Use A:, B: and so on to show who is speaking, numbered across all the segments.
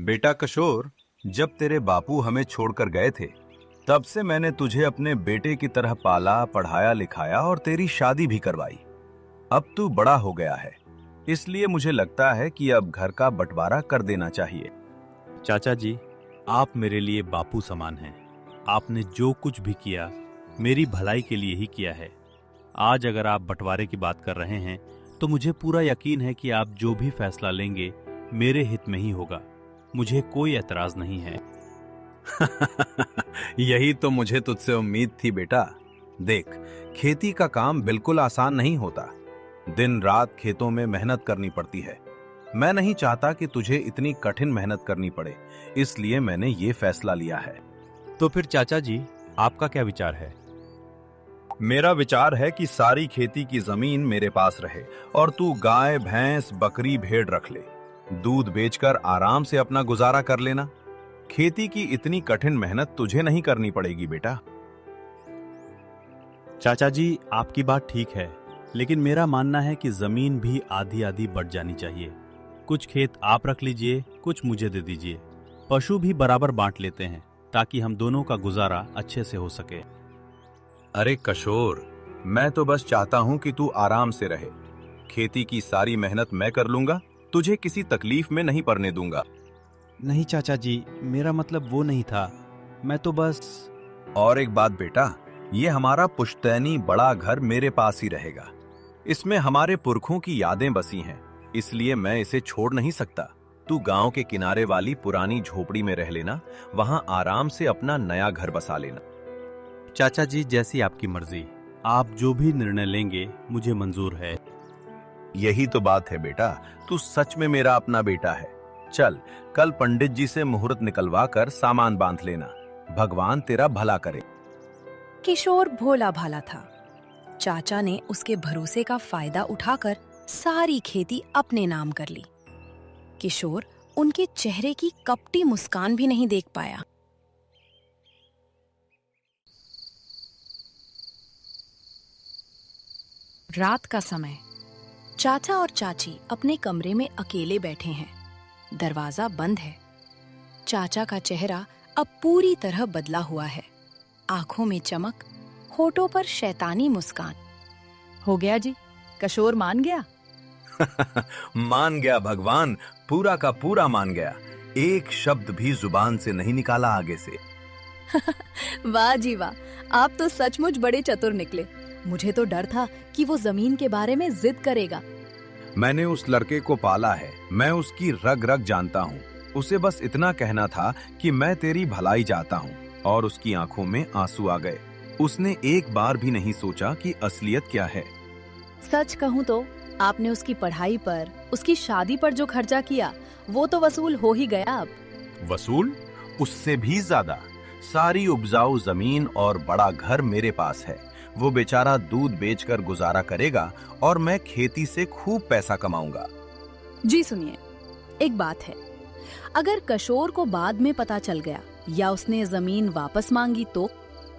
A: बेटा किशोर, जब तेरे बापू हमें छोड़कर गए थे, तब से मैंने तुझे अपने बेटे की तरह पाला, पढ़ाया, लिखाया और तेरी शादी भी करवाई। अब तू बड़ा हो गया है, इसलिए मुझे लगता है कि अब घर का बंटवारा कर देना चाहिए।
B: चाचा जी, आप मेरे लिए बापू समान हैं। आपने जो कुछ भी किया मेरी भलाई के लिए ही किया है। आज अगर आप बंटवारे की बात कर रहे हैं तो मुझे पूरा यकीन है कि आप जो भी फैसला लेंगे मेरे हित में ही होगा। मुझे कोई एतराज नहीं है।
A: यही तो मुझे तुझसे उम्मीद थी बेटा। देख, खेती का काम बिल्कुल आसान नहीं होता। दिन रात खेतों में मेहनत करनी पड़ती है। मैं नहीं चाहता कि तुझे इतनी कठिन मेहनत करनी पड़े, इसलिए मैंने ये फैसला लिया है।
B: तो फिर चाचा जी, आपका क्या विचार है?
A: मेरा विचार है कि सारी खेती की जमीन मेरे पास रहे और तू गाय, भैंस, बकरी, भेड़ रख ले। दूध बेचकर आराम से अपना गुजारा कर लेना। खेती की इतनी कठिन मेहनत तुझे नहीं करनी पड़ेगी बेटा।
B: चाचा जी, आपकी बात ठीक है, लेकिन मेरा मानना है कि जमीन भी आधी आधी बट जानी चाहिए। कुछ खेत आप रख लीजिए, कुछ मुझे दे दीजिए। पशु भी बराबर बांट लेते हैं ताकि हम दोनों का गुजारा अच्छे से हो सके।
A: अरे किशोर, मैं तो बस चाहता हूं कि तू आराम से रहे। खेती की सारी मेहनत मैं कर लूंगा, तुझे किसी तकलीफ में नहीं पड़ने दूंगा।
B: नहीं चाचा जी, मेरा मतलब वो नहीं था। मैं तो बस...
A: और एक बात बेटा, ये हमारा पुश्तैनी बड़ा घर मेरे पास ही रहेगा। इसमें हमारे पुरखों की यादें बसी हैं, इसलिए मैं इसे छोड़ नहीं सकता। तू गांव के किनारे वाली पुरानी झोपड़ी में रह लेना, वहां आराम से अपना नया घर बसा लेना।
B: चाचा जी, जैसी आपकी मर्जी। आप जो भी निर्णय लेंगे मुझे मंजूर है।
A: यही तो बात है बेटा, तू सच में मेरा अपना बेटा है। चल, कल पंडित जी से मुहूर्त निकलवा कर सामान बांध लेना। भगवान तेरा भला करे।
C: किशोर भोला भाला था। चाचा ने उसके भरोसे का फायदा उठाकर सारी खेती अपने नाम कर ली। किशोर उनके चेहरे की कपटी मुस्कान भी नहीं देख पाया। रात का समय। चाचा और चाची अपने कमरे में अकेले बैठे हैं। दरवाजा बंद है। चाचा का चेहरा अब पूरी तरह बदला हुआ है। आंखों में चमक, होठों पर शैतानी मुस्कान।
D: हो गया जी, किशोर मान गया।
A: मान गया भगवान, पूरा का पूरा मान गया। एक शब्द भी जुबान से नहीं निकाला आगे से।
D: वाह जी वाह, आप तो सचमुच बड़े चतुर निकले। मुझे तो डर था कि वो जमीन के बारे में जिद करेगा।
A: मैंने उस लड़के को पाला है, मैं उसकी रग रग जानता हूँ। उसे बस इतना कहना था कि मैं तेरी भलाई चाहता हूँ, और उसकी आंखों में आंसू आ गए। उसने एक बार भी नहीं सोचा कि असलियत क्या है।
D: सच कहूँ तो आपने उसकी पढ़ाई पर, उसकी शादी पर जो खर्चा किया वो तो वसूल हो ही गया। अब
A: वसूल? उससे भी ज्यादा। सारी उपजाऊ जमीन और बड़ा घर मेरे पास है। वो बेचारा दूध बेचकर गुजारा करेगा और मैं खेती से खूब पैसा कमाऊंगा।
D: जी सुनिए, एक बात है, अगर किशोर को बाद में पता चल गया या उसने जमीन वापस मांगी तो?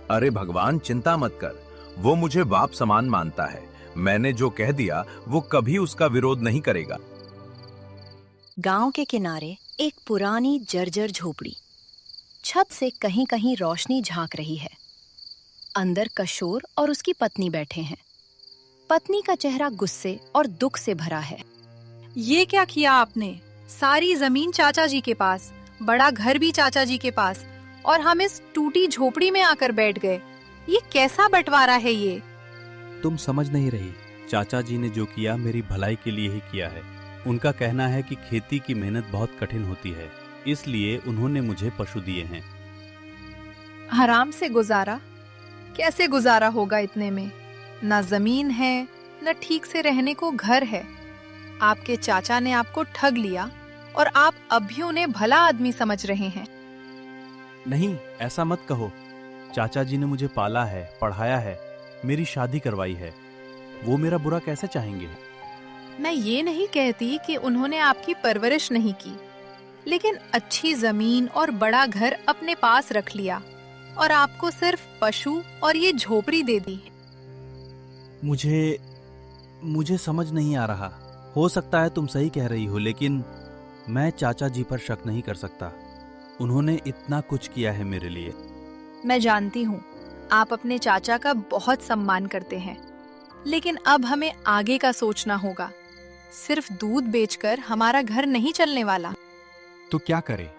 A: अरे भगवान, चिंता मत कर, वो मुझे बाप समान मानता है। मैंने जो कह दिया वो कभी उसका विरोध नहीं करेगा।
C: गांव के किनारे एक पुरानी जर्जर झोपड़ी। छत से कहीं कहीं रोशनी झांक रही है। अंदर किशोर और उसकी पत्नी बैठे हैं। पत्नी का चेहरा गुस्से और दुख से भरा है।
E: ये क्या किया आपने? सारी जमीन चाचा जी के पास, बड़ा घर भी चाचा जी के पास, और हम इस टूटी झोपड़ी में आकर बैठ गए। ये कैसा बंटवारा है ये?
B: तुम समझ नहीं रही। चाचा जी ने जो किया मेरी भलाई के लिए ही किया है। उनका कहना है कि खेती की मेहनत बहुत कठिन होती है, इसलिए उन्होंने मुझे पशु दिए हैं।
E: आराम से गुजारा? कैसे गुजारा होगा इतने में? ना जमीन है, न ठीक से रहने को घर है। आपके चाचा ने आपको ठग लिया और आप अब भी उन्हें भला आदमी समझ रहे हैं।
B: नहीं, ऐसा मत कहो। चाचा जी ने मुझे पाला है, पढ़ाया है, मेरी शादी करवाई है। वो मेरा बुरा कैसे चाहेंगे?
E: मैं ये नहीं कहती कि उन्होंने आपकी परवरिश नहीं की, लेकिन अच्छी जमीन और बड़ा घर अपने पास रख लिया और आपको सिर्फ पशु और ये झोपड़ी दे दी।
B: मुझे समझ नहीं आ रहा। हो सकता है तुम सही कह रही हो, लेकिन मैं चाचा जी पर शक नहीं कर सकता। उन्होंने इतना कुछ किया है मेरे लिए।
E: मैं जानती हूँ आप अपने चाचा का बहुत सम्मान करते हैं, लेकिन अब हमें आगे का सोचना होगा। सिर्फ दूध बेचकर हमारा घर नहीं चलने वाला।
B: तो क्या करें?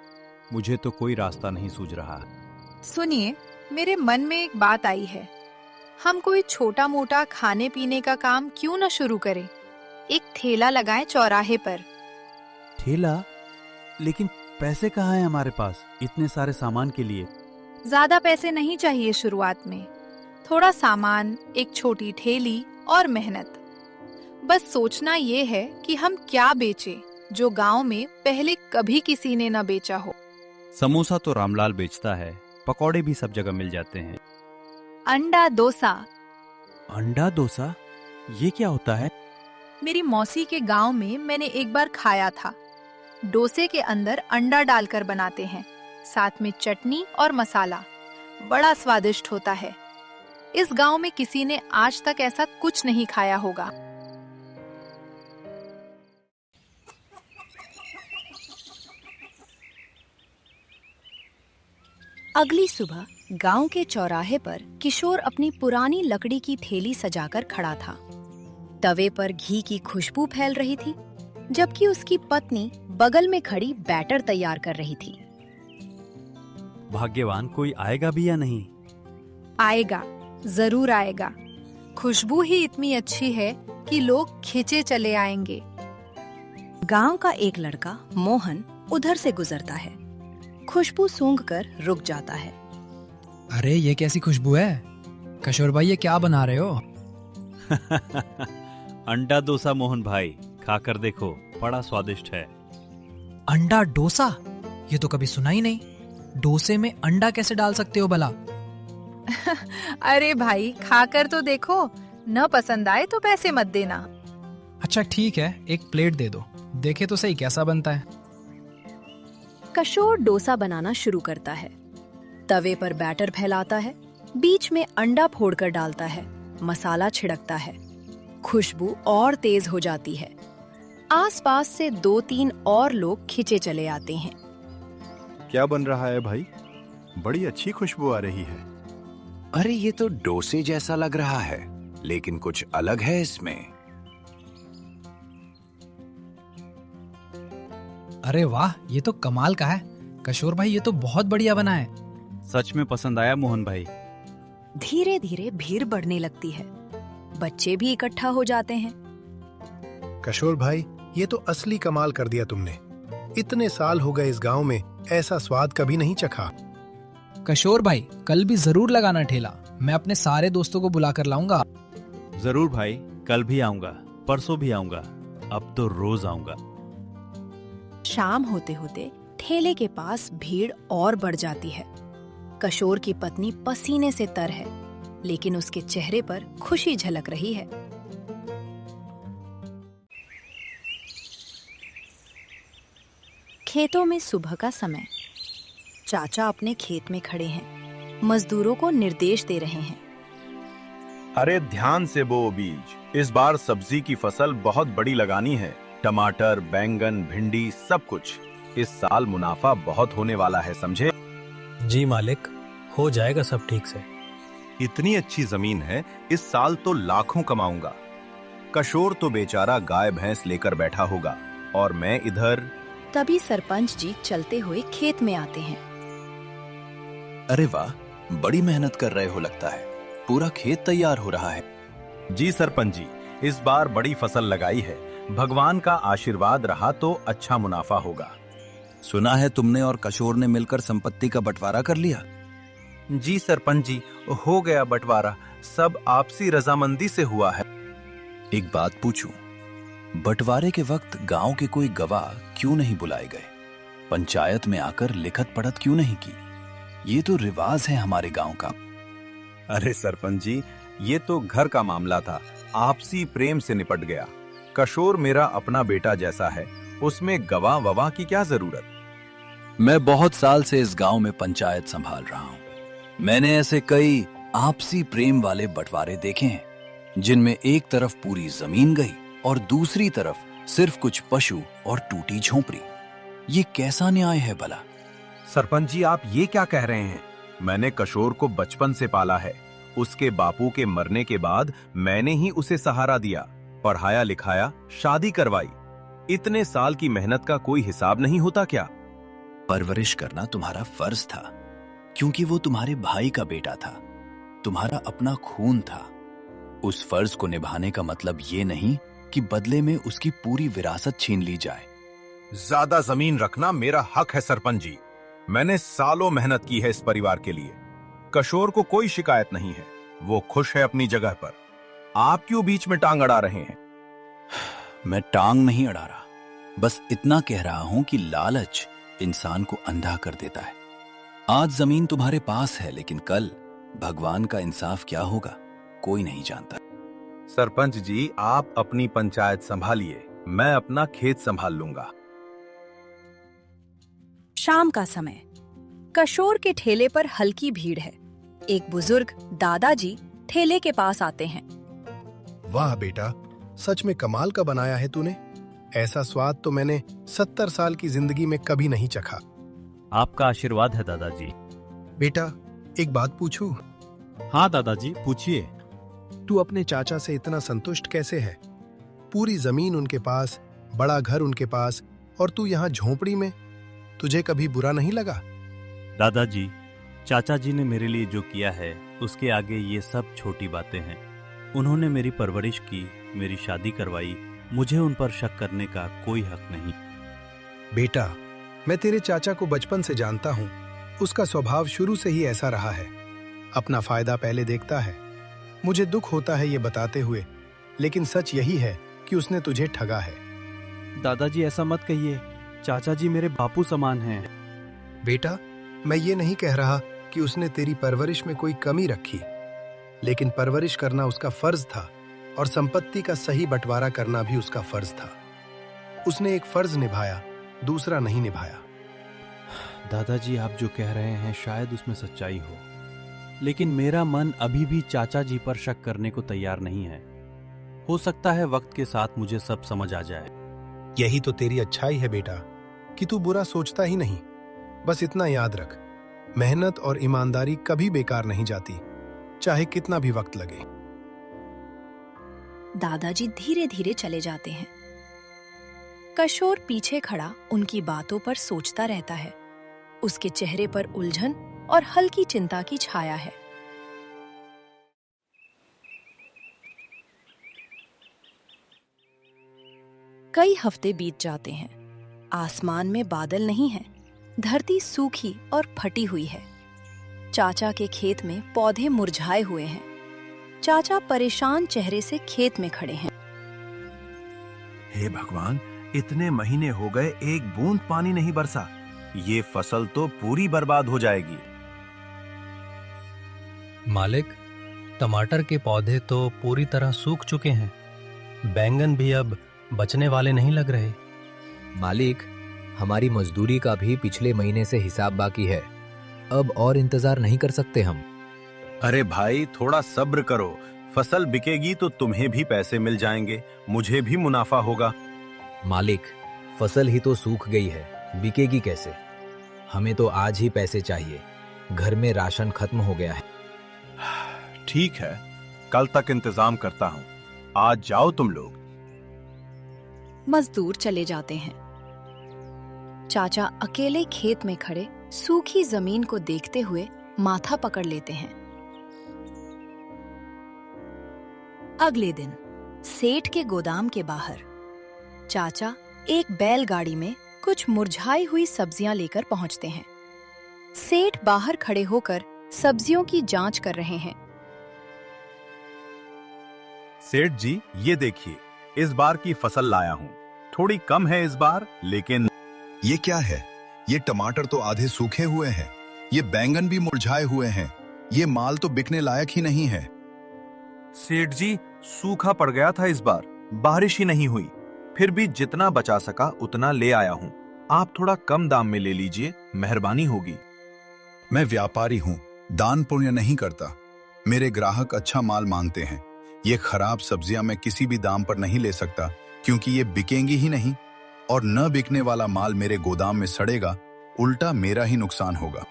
B: मुझे तो कोई रास्ता नहीं सूझ रहा।
E: सुनिए, मेरे मन में एक बात आई है। हम कोई छोटा मोटा खाने पीने का काम क्यों न शुरू करें? एक ठेला लगाएं चौराहे पर।
B: ठेला? लेकिन पैसे कहाँ हैं हमारे पास इतने सारे सामान के लिए?
E: ज्यादा पैसे नहीं चाहिए शुरुआत में। थोड़ा सामान, एक छोटी ठेली और मेहनत। बस सोचना ये है कि हम क्या बेचें जो गांव में पहले कभी किसी ने न बेचा हो।
B: समोसा तो रामलाल बेचता है, पकौड़े भी सब जगह मिल जाते हैं।
E: अंडा डोसा।
B: अंडा डोसा? ये क्या होता है?
E: मेरी मौसी के गांव में मैंने एक बार खाया था। डोसे के अंदर अंडा डालकर बनाते हैं, साथ में चटनी और मसाला। बड़ा स्वादिष्ट होता है। इस गांव में किसी ने आज तक ऐसा कुछ नहीं खाया होगा।
C: अगली सुबह गांव के चौराहे पर किशोर अपनी पुरानी लकड़ी की थैली सजाकर खड़ा था। तवे पर घी की खुशबू फैल रही थी, जबकि उसकी पत्नी बगल में खड़ी बैटर तैयार कर रही थी।
B: भाग्यवान कोई आएगा भी या नहीं?
E: आएगा, जरूर आएगा। खुशबू ही इतनी अच्छी है कि लोग खींचे चले आएंगे।
C: गांव का एक लड़का मोहन उधर से गुजरता है। खुशबू सूंघकर रुक जाता है।
F: अरे ये कैसी खुशबू है? किशोर भाई ये क्या बना रहे हो?
B: अंडा डोसा मोहन भाई, खाकर देखो, बड़ा स्वादिष्ट है।
F: अंडा डोसा? ये तो कभी सुना ही नहीं। डोसे में अंडा कैसे डाल सकते हो भला?
E: अरे भाई, खाकर तो देखो। न पसंद आए तो पैसे मत देना।
F: अच्छा ठीक है, एक प्लेट दे दो, देखे तो सही कैसा बनता है।
C: किशोर डोसा बनाना शुरू करता है। तवे पर बैटर फैलाता है, बीच में अंडा फोड़कर डालता है, मसाला छिड़कता है। खुशबू और तेज हो जाती है। आसपास से 2-3 और लोग खिंचे चले आते हैं।
A: क्या बन रहा है भाई? बड़ी अच्छी खुशबू आ रही है। अरे ये तो डोसे जैसा लग रहा है, लेकिन कुछ अलग है इसमें।
F: अरे वाह, ये तो कमाल का है। किशोर भाई ये तो बहुत बढ़िया बना है।
B: सच में पसंद आया मोहन भाई।
C: धीरे धीरे भीड़ बढ़ने लगती है। बच्चे भी इकट्ठा हो जाते हैं।
G: किशोर भाई, ये तो असली कमाल कर दिया तुमने। इतने साल हो गए इस गांव में, ऐसा स्वाद कभी नहीं चखा।
F: किशोर भाई कल भी जरूर लगाना ठेला, मैं अपने सारे दोस्तों को बुला कर लाऊंगा।
B: जरूर भाई, कल भी आऊंगा, परसों भी आऊंगा, अब तो रोज आऊंगा।
C: शाम होते होते ठेले के पास भीड़ और बढ़ जाती है। किशोर की पत्नी पसीने से तर है, लेकिन उसके चेहरे पर खुशी झलक रही है। खेतों में सुबह का समय। चाचा अपने खेत में खड़े हैं, मजदूरों को निर्देश दे रहे हैं।
A: अरे ध्यान से बो बीज, इस बार सब्जी की फसल बहुत बड़ी लगानी है। टमाटर, बैंगन, भिंडी, सब कुछ। इस साल मुनाफा बहुत होने वाला है, समझे?
H: जी मालिक, हो जाएगा सब ठीक से।
A: इतनी अच्छी जमीन है, इस साल तो लाखों कमाऊंगा। किशोर तो बेचारा गाय भैंस लेकर बैठा होगा, और मैं इधर।
C: तभी सरपंच जी चलते हुए खेत में आते हैं।
A: अरे वाह, बड़ी मेहनत कर रहे हो लगता है। पूरा खेत तैयार हो रहा है। जी सरपंच जी, इस बार बड़ी फसल लगाई है। भगवान का आशीर्वाद रहा तो अच्छा मुनाफा होगा।
I: सुना है तुमने और किशोर ने मिलकर संपत्ति का बंटवारा कर लिया?
A: जी सरपंच जी, हो गया बंटवारा। सब आपसी रजामंदी से हुआ है।
I: एक बात पूछूं, बंटवारे के वक्त गांव के कोई गवाह क्यों नहीं बुलाए गए? पंचायत में आकर लिखत पढ़त क्यों नहीं की? ये तो रिवाज है हमारे गांव का।
A: अरे सरपंच जी, ये तो घर का मामला था, आपसी प्रेम से निपट गया। किशोर मेरा अपना बेटा जैसा है, उसमें गवाह ववाह की क्या जरूरत?
I: मैं बहुत साल से इस गांव में पंचायत संभाल रहा हूं। मैंने ऐसे कई आपसी प्रेम वाले बंटवारे देखे हैं, जिनमें एक तरफ पूरी जमीन गई और दूसरी तरफ सिर्फ कुछ पशु और टूटी झोंपड़ी। ये कैसा न्याय है भला?
A: सरपंच जी, आप ये क्या कह रहे हैं? मैंने किशोर को बचपन से पाला है। उसके बापू के मरने के बाद मैंने ही उसे सहारा दिया, पढ़ाया लिखाया, शादी करवाई। इतने साल की मेहनत का कोई हिसाब नहीं होता क्या?
I: परवरिश करना तुम्हारा फर्ज था, क्योंकि वो तुम्हारे भाई का बेटा था, तुम्हारा अपना खून था। उस फर्ज को निभाने का मतलब ये नहीं कि बदले में उसकी पूरी विरासत छीन ली जाए।
A: ज्यादा जमीन रखना मेरा हक है सरपंच जी। मैंने सालों मेहनत की है इस परिवार के लिए। किशोर को कोई शिकायत नहीं है, वो खुश है अपनी जगह पर। आप क्यों बीच में टांग अड़ा रहे हैं?
I: मैं टांग नहीं अड़ा रहा, बस इतना कह रहा हूं कि लालच इंसान को अंधा कर देता है। आज जमीन तुम्हारे पास है, लेकिन कल भगवान का इंसाफ क्या होगा कोई नहीं जानता।
A: सरपंच जी, आप अपनी पंचायत संभालिए, मैं अपना खेत संभाल लूंगा।
C: शाम का समय। किशोर के ठेले पर हल्की भीड़ है। एक बुजुर्ग दादाजी ठेले के पास आते हैं।
G: वाह बेटा, सच में कमाल का बनाया है तूने। ऐसा स्वाद तो मैंने 70 साल की जिंदगी में कभी नहीं चखा।
B: आपका आशीर्वाद है दादाजी।
G: बेटा, एक बात पूछूं?
B: हाँ दादाजी, पूछिए।
G: तू अपने चाचा से इतना संतुष्ट कैसे है? पूरी जमीन उनके पास, बड़ा घर उनके पास, और तू यहाँ झोपड़ी में। तुझे कभी बुरा नहीं लगा?
B: दादाजी, चाचा जी ने मेरे लिए जो किया है उसके आगे ये सब छोटी बातें हैं। उन्होंने मेरी परवरिश की, मेरी शादी करवाई, मुझे उन पर शक करने का कोई हक नहीं।
G: बेटा, मैं तेरे चाचा को बचपन से जानता हूँ। उसका स्वभाव शुरू से ही ऐसा रहा है, अपना फायदा पहले देखता है। मुझे दुख होता है ये बताते हुए, लेकिन सच यही है कि उसने तुझे ठगा है।
B: दादाजी, ऐसा मत कहिए। चाचा जी मेरे बापू समान हैं।
G: बेटा, मैं ये नहीं कह रहा कि उसने तेरी परवरिश में कोई कमी रखी, लेकिन परवरिश करना उसका फर्ज था और संपत्ति का सही बंटवारा करना भी उसका फर्ज था। उसने एक फर्ज निभाया, दूसरा नहीं निभाया।
B: दादाजी, आप जो कह रहे हैं शायद उसमें सच्चाई हो, लेकिन मेरा मन अभी भी चाचा जी पर शक करने को तैयार नहीं है। हो सकता है वक्त के साथ मुझे सब समझ आ जाए।
G: यही तो तेरी अच्छाई है बेटा, कि तू बुरा सोचता ही नहीं। बस इतना याद रख, मेहनत और ईमानदारी कभी बेकार नहीं जाती, चाहे कितना भी वक्त लगे।
C: दादाजी धीरे धीरे चले जाते हैं। किशोर पीछे खड़ा उनकी बातों पर सोचता रहता है। उसके चेहरे पर उलझन और हल्की चिंता की छाया है। कई हफ्ते बीत जाते हैं। आसमान में बादल नहीं है, धरती सूखी और फटी हुई है। चाचा के खेत में पौधे मुरझाए हुए हैं। चाचा परेशान चेहरे से खेत में खड़े हैं।
A: हे भगवान, इतने महीने हो गए, एक बूंद पानी नहीं बरसा। ये फसल तो पूरी बर्बाद हो जाएगी।
H: मालिक, टमाटर के पौधे तो पूरी तरह सूख चुके हैं। बैंगन भी अब बचने वाले नहीं लग रहे।
J: मालिक, हमारी मजदूरी का भी पिछले महीने से हिसाब बाकी है। अब और इंतजार नहीं कर सकते हम।
A: अरे भाई, थोड़ा सब्र करो। फसल बिकेगी तो तुम्हें भी पैसे मिल जाएंगे, मुझे भी मुनाफा होगा।
J: मालिक, फसल ही तो सूख गई है, बिकेगी कैसे? हमें तो आज ही पैसे चाहिए। घर में राशन खत्म हो गया है।
A: ठीक है, कल तक इंतजाम करता हूँ। आज जाओ तुम लोग।
C: मजदूर चले जाते हैं। चाचा अकेले खेत में खड़े सूखी जमीन को देखते हुए माथा पकड़ लेते हैं। अगले दिन सेठ के गोदाम के बाहर चाचा एक बैलगाड़ी में कुछ मुरझाई हुई सब्जियां लेकर पहुंचते हैं। सेठ बाहर खड़े होकर सब्जियों की जांच कर रहे हैं।
A: सेठ जी, ये देखिए, इस बार की फसल लाया हूँ। थोड़ी कम है इस बार, लेकिन
K: ये क्या है? ये टमाटर तो आधे सूखे हुए हैं, ये बैंगन भी मुरझाए हुए हैं। ये माल तो बिकने लायक ही नहीं है।
A: सेठ जी, सूखा पड़ गया था इस बार, बारिश ही नहीं हुई। फिर भी जितना बचा सका उतना ले आया हूँ। आप थोड़ा कम दाम में ले लीजिए, मेहरबानी होगी।
K: मैं व्यापारी हूँ, दान पुण्य नहीं करता। मेरे ग्राहक अच्छा माल मांगते हैं। ये खराब सब्जियां मैं किसी भी दाम पर नहीं ले सकता, क्योंकि ये बिकेंगी ही नहीं। और न बिकने वाला माल मेरे गोदाम में सड़ेगा, उल्टा मेरा ही नुकसान होगा।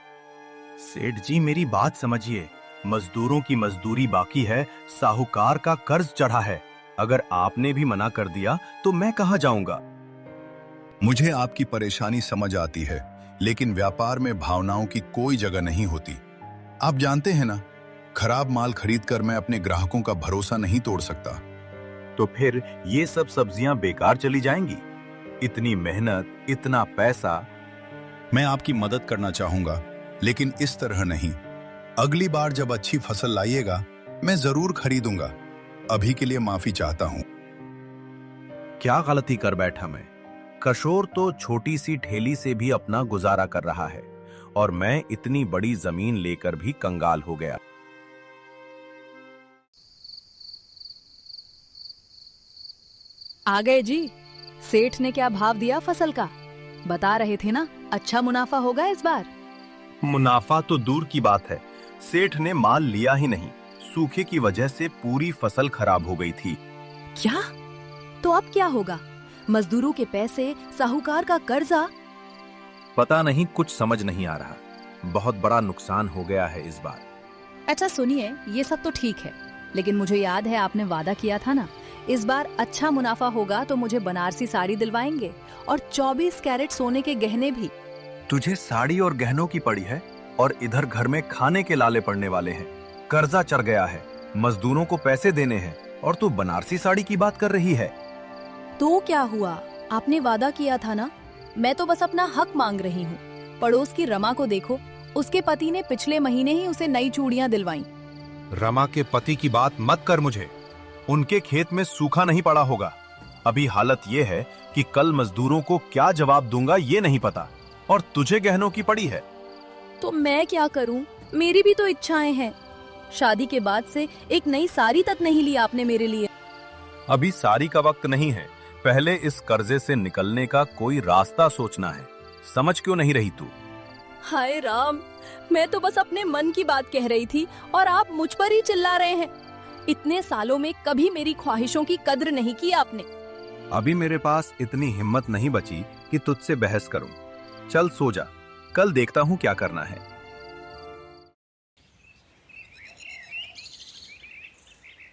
A: सेठ जी मेरी बात समझिए, मजदूरों की मजदूरी बाकी है, साहूकार का कर्ज चढ़ा है। अगर आपने भी मना कर दिया तो मैं कहाँ जाऊंगा?
K: मुझे आपकी परेशानी समझ आती है, लेकिन व्यापार में भावनाओं की कोई जगह नहीं होती। आप जानते हैं ना, खराब माल खरीदकर मैं अपने ग्राहकों का भरोसा नहीं तोड़ सकता।
A: तो फिर ये सब सब्जियां बेकार चली जाएंगी? इतनी मेहनत, इतना पैसा।
K: मैं आपकी मदद करना चाहूंगा, लेकिन इस तरह नहीं। अगली बार जब अच्छी फसल लाइएगा, मैं जरूर खरीदूंगा। अभी के लिए माफी चाहता हूं।
A: क्या गलती कर बैठा मैं? किशोर तो छोटी सी ठेली से भी अपना गुजारा कर रहा है और मैं इतनी बड़ी जमीन लेकर भी कंगाल हो गया।
D: आ गए जी। सेठ ने क्या भाव दिया फसल का? बता रहे थे ना, अच्छा मुनाफा होगा इस बार।
A: मुनाफा तो दूर की बात है, सेठ ने माल लिया ही नहीं। सूखे की वजह से पूरी फसल खराब हो गई थी।
D: क्या? तो अब क्या होगा? मजदूरों के पैसे, साहूकार का कर्जा।
A: पता नहीं, कुछ समझ नहीं आ रहा। बहुत बड़ा नुकसान हो गया है इस बार।
D: अच्छा सुनिए, ये सब तो ठीक है, लेकिन मुझे याद है आपने वादा किया था ना, इस बार अच्छा मुनाफा होगा तो मुझे बनारसी साड़ी दिलवाएंगे और 24 कैरेट सोने के गहने भी।
A: तुझे साड़ी और गहनों की पड़ी है और इधर घर में खाने के लाले पड़ने वाले हैं। कर्जा चढ़ गया है, मजदूरों को पैसे देने हैं और तू बनारसी साड़ी की बात कर रही है।
D: तो क्या हुआ? आपने वादा किया था ना। मैं तो बस अपना हक मांग रही हूँ। पड़ोस की रमा को देखो, उसके पति ने पिछले महीने ही उसे नई चूड़ियां दिलवाई।
A: रमा के पति की बात मत कर मुझे। उनके खेत में सूखा नहीं पड़ा होगा। अभी हालत ये है कि कल मजदूरों को क्या जवाब दूंगा ये नहीं पता, और तुझे गहनों की पड़ी है।
D: तो मैं क्या करूं? मेरी भी तो इच्छाएं हैं। शादी के बाद से एक नई साड़ी तक नहीं ली आपने मेरे लिए।
A: अभी साड़ी का वक्त नहीं है, पहले इस कर्जे से निकलने का कोई रास्ता सोचना है। समझ क्यों नहीं रही तू?
D: हाय राम, मैं तो बस अपने मन की बात कह रही थी और आप मुझ पर ही चिल्ला रहे हैं। इतने सालों में कभी मेरी ख्वाहिशों की कद्र नहीं की आपने।
A: अभी मेरे पास इतनी हिम्मत नहीं बची कि तुझसे बहस करूं। चल सो जा, कल देखता हूं क्या करना है।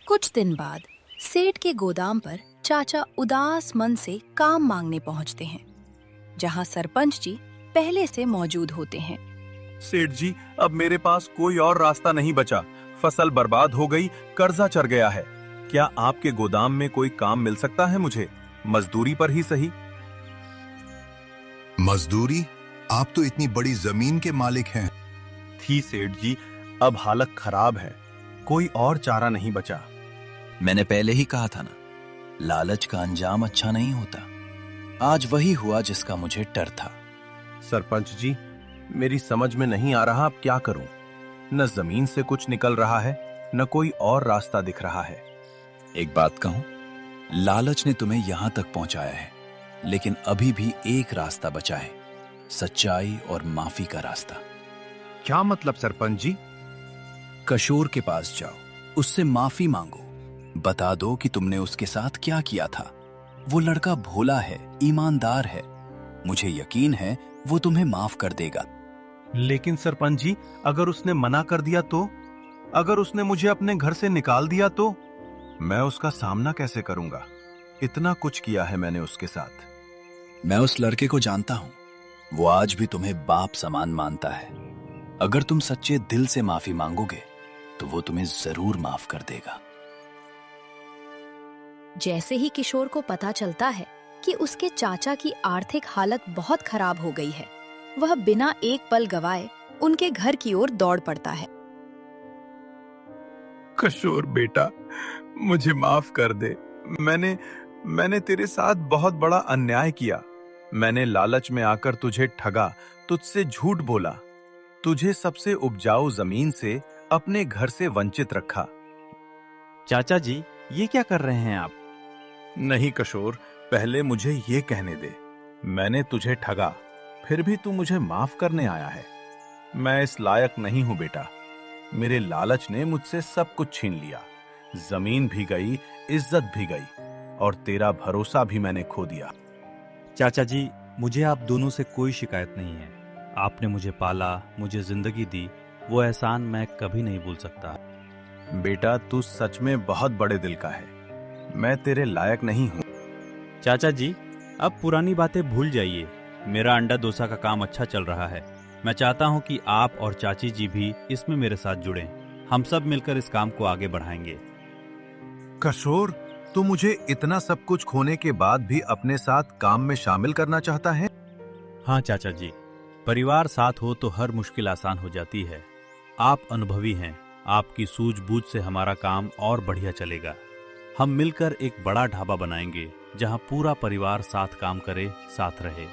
C: कुछ दिन बाद सेठ के गोदाम पर चाचा उदास मन से काम मांगने पहुंचते हैं, जहां सरपंच जी पहले से मौजूद होते हैं।
A: सेठ जी, अब मेरे पास कोई और रास्ता नहीं बचा। फसल बर्बाद हो गई, कर्जा चढ़ गया है। क्या आपके गोदाम में कोई काम मिल सकता है मुझे, मजदूरी पर ही सही?
K: मजदूरी? आप तो इतनी बड़ी जमीन के मालिक हैं।
A: थी सेठ जी, अब हालत खराब है, कोई और चारा नहीं बचा।
I: मैंने पहले ही कहा था ना, लालच का अंजाम अच्छा नहीं होता। आज वही हुआ जिसका मुझे डर था।
A: सरपंच जी, मेरी समझ में नहीं आ रहा अब क्या करूं। न जमीन से कुछ निकल रहा है, न कोई और रास्ता दिख रहा है।
I: एक बात कहूं, लालच ने तुम्हें यहां तक पहुंचाया है, लेकिन अभी भी एक रास्ता बचा है, सच्चाई और माफी का रास्ता।
A: क्या मतलब सरपंच जी?
I: किशोर के पास जाओ, उससे माफी मांगो, बता दो कि तुमने उसके साथ क्या किया था। वो लड़का भोला है, ईमानदार है, मुझे यकीन है वो तुम्हें माफ कर देगा।
A: लेकिन सरपंच जी, अगर उसने मना कर दिया तो? अगर उसने मुझे अपने घर से निकाल दिया तो? मैं उसका सामना कैसे करूंगा? इतना कुछ किया है मैंने उसके साथ।
I: मैं उस लड़के को जानता हूं, वो आज भी तुम्हें बाप समान मानता है। अगर तुम सच्चे दिल से माफी मांगोगे तो वो तुम्हें जरूर माफ कर देगा।
C: जैसे ही किशोर को पता चलता है कि उसके चाचा की आर्थिक हालत बहुत खराब हो गई है, वह बिना एक पल गवाए उनके घर की ओर दौड़ पड़ता है।
A: किशोर बेटा, मुझे माफ कर दे। मैंने तेरे साथ बहुत बड़ा अन्याय किया। मैंने लालच में आकर तुझे ठगा, तुझसे झूठ बोला, तुझे सबसे उपजाऊ जमीन से अपने घर से वंचित रखा।
B: चाचा जी, ये क्या कर रहे हैं आप?
A: नहीं किशोर, पहले मुझे ये कहने दे। मैंने तुझे ठगा, फिर भी तू मुझे माफ करने आया है। मैं इस लायक नहीं हूं बेटा। मेरे लालच ने मुझसे सब कुछ छीन लिया। जमीन भी गई, इज्जत भी गई, और तेरा भरोसा भी मैंने खो दिया।
B: चाचा जी, मुझे आप दोनों से कोई शिकायत नहीं है। आपने मुझे पाला, मुझे जिंदगी दी, वो एहसान मैं कभी नहीं भूल सकता।
A: बेटा तू सच में बहुत बड़े दिल का है, मैं तेरे लायक नहीं हूँ।
B: चाचा जी, अब पुरानी बातें भूल जाइए। मेरा अंडा डोसा का काम अच्छा चल रहा है। मैं चाहता हूँ कि आप और चाची जी भी इसमें मेरे साथ जुड़ें। हम सब मिलकर इस काम को आगे बढ़ाएंगे।
A: किशोर, तू मुझे इतना सब कुछ खोने के बाद भी अपने साथ काम में शामिल करना चाहता है?
B: हाँ चाचा जी, परिवार साथ हो तो हर मुश्किल आसान हो जाती है। आप अनुभवी हैं, आपकी सूझबूझ से हमारा काम और बढ़िया चलेगा। हम मिलकर एक बड़ा ढाबा बनाएंगे जहां पूरा परिवार साथ काम करे, साथ रहे।